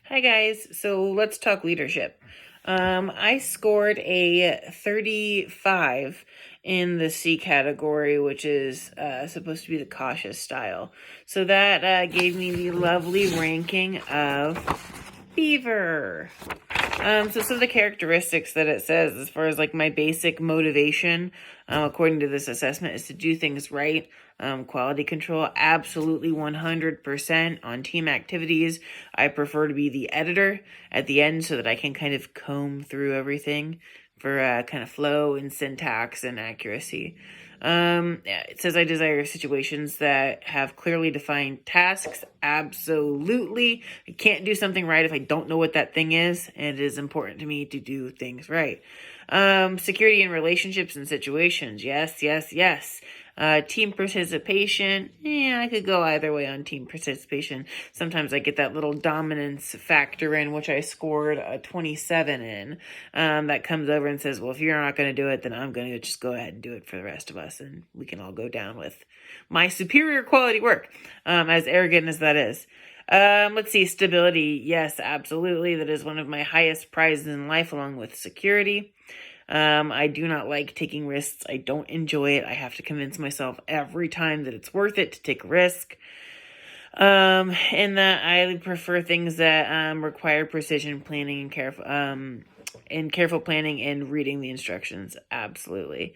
Hi guys, so let's talk leadership. I scored a 35 in the C category, which is supposed to be the cautious style. So that gave me the lovely ranking of Beaver. So some of the characteristics that it says as far as like my basic motivation, according to this assessment, is to do things right. Quality control, absolutely 100% on team activities. I prefer to be the editor at the end so that I can kind of comb through everything for kind of flow and syntax and accuracy. It says I desire situations that have clearly defined tasks. Absolutely. I can't do something right if I don't know what that thing is, and it is important to me to do things right. Security in relationships and situations. Yes, yes, yes. Team participation. Yeah, I could go either way on team participation. Sometimes I get that little dominance factor in, which I scored a 27 in. That comes over and says, well, if you're not going to do it, then I'm going to just go ahead and do it for the rest of us, and we can all go down with my superior quality work, as arrogant as that is. Let's see, stability. Yes, absolutely. That is one of my highest prizes in life, along with security. I do not like taking risks. I don't enjoy it. I have to convince myself every time that it's worth it to take a risk. And that I prefer things that require precision planning and careful planning and reading the instructions. Absolutely.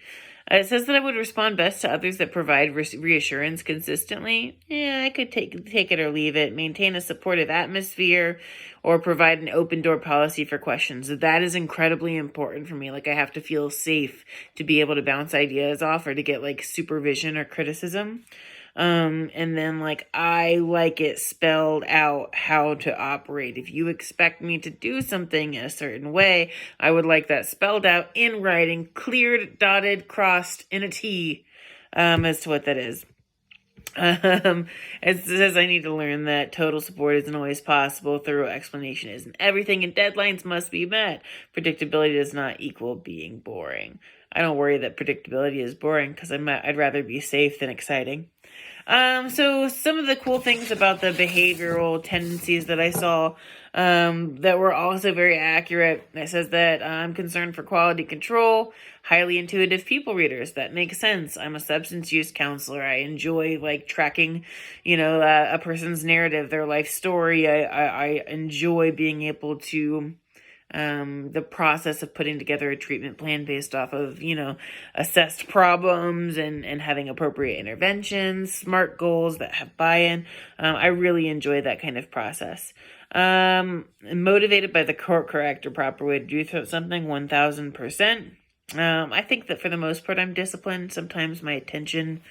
It says that I would respond best to others that provide reassurance consistently. Yeah, I could take it or leave it. Maintain a supportive atmosphere or provide an open door policy for questions. That is incredibly important for me. Like, I have to feel safe to be able to bounce ideas off or to get like supervision or criticism. And then like I like it spelled out how to operate. If you expect me to do something a certain way, I would like that spelled out in writing, cleared, dotted, crossed in a T, as to what that is. It says I need to learn that total support isn't always possible, thorough explanation isn't everything, and deadlines must be met. Predictability does not equal being boring. I don't worry that predictability is boring because I'd rather be safe than exciting. So some of the cool things about the behavioral tendencies that I saw, that were also very accurate. It says that I'm concerned for quality control, highly intuitive people readers. That makes sense. I'm a substance use counselor. I enjoy like tracking, a person's narrative, their life story. I enjoy being able to the process of putting together a treatment plan based off of, assessed problems and having appropriate interventions, SMART goals that have buy-in. I really enjoy that kind of process. Motivated by the correct or proper way to do something, 1000%. I think that for the most part, I'm disciplined. Sometimes my attention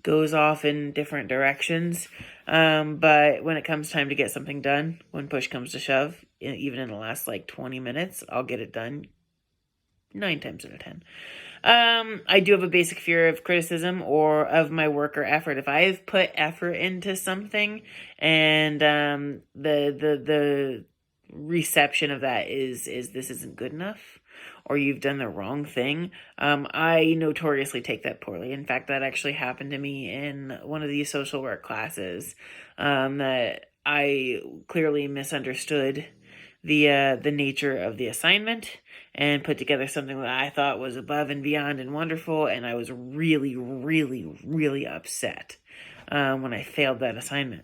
goes off in different directions. But when it comes time to get something done, when push comes to shove, even in the last like 20 minutes, I'll get it done 9 times out of 10. I do have a basic fear of criticism or of my work or effort. If I've put effort into something and the reception of that is this isn't good enough, or you've done the wrong thing, I notoriously take that poorly. In fact, that actually happened to me in one of these social work classes, that I clearly misunderstood the nature of the assignment and put together something that I thought was above and beyond and wonderful, and I was really, really, really upset when I failed that assignment.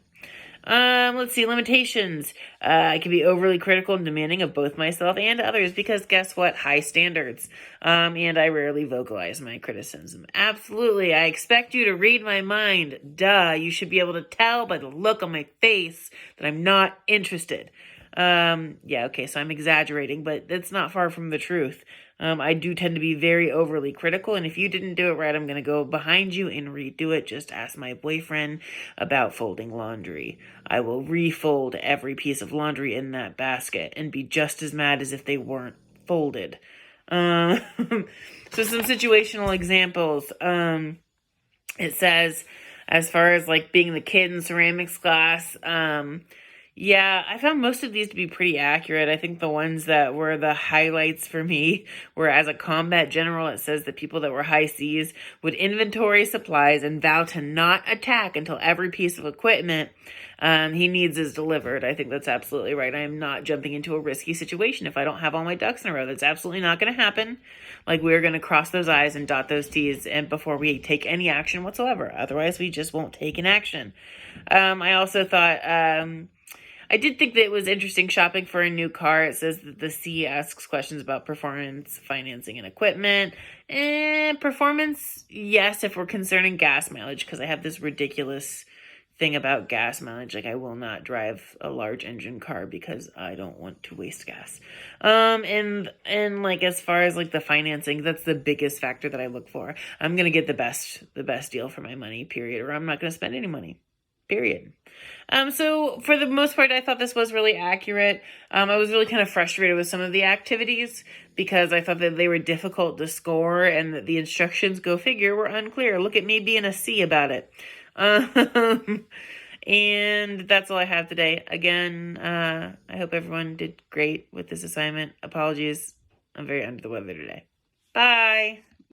Let's see, limitations. I can be overly critical and demanding of both myself and others because guess what? High standards. And I rarely vocalize my criticism. Absolutely. I expect you to read my mind. Duh. You should be able to tell by the look on my face that I'm not interested. Yeah, okay, so I'm exaggerating, but that's not far from the truth. I do tend to be very overly critical, and if you didn't do it right, I'm going to go behind you and redo it. Just ask my boyfriend about folding laundry. I will refold every piece of laundry in that basket and be just as mad as if they weren't folded. So some situational examples. It says, as far as like being the kid in ceramics class, Yeah, I found most of these to be pretty accurate. I think the ones that were the highlights for me were as a combat general, it says that people that were high seas would inventory supplies and vow to not attack until every piece of equipment he needs is delivered. I think that's absolutely right. I am not jumping into a risky situation if I don't have all my ducks in a row. That's absolutely not going to happen. Like, we're going to cross those I's and dot those T's and before we take any action whatsoever. Otherwise, we just won't take an action. I also thought I did think that it was interesting shopping for a new car. It says that the C asks questions about performance, financing, and equipment. Performance, yes, if we're concerning gas mileage, because I have this ridiculous thing about gas mileage. Like, I will not drive a large engine car because I don't want to waste gas. And like, as far as like the financing, that's the biggest factor that I look for. I'm gonna get the best deal for my money, period, or I'm not gonna spend any money. Period. So for the most part, I thought this was really accurate. I was really kind of frustrated with some of the activities because I thought that they were difficult to score and that the instructions, go figure, were unclear. Look at me being a C about it. And that's all I have today. Again, I hope everyone did great with this assignment. Apologies. I'm very under the weather today. Bye.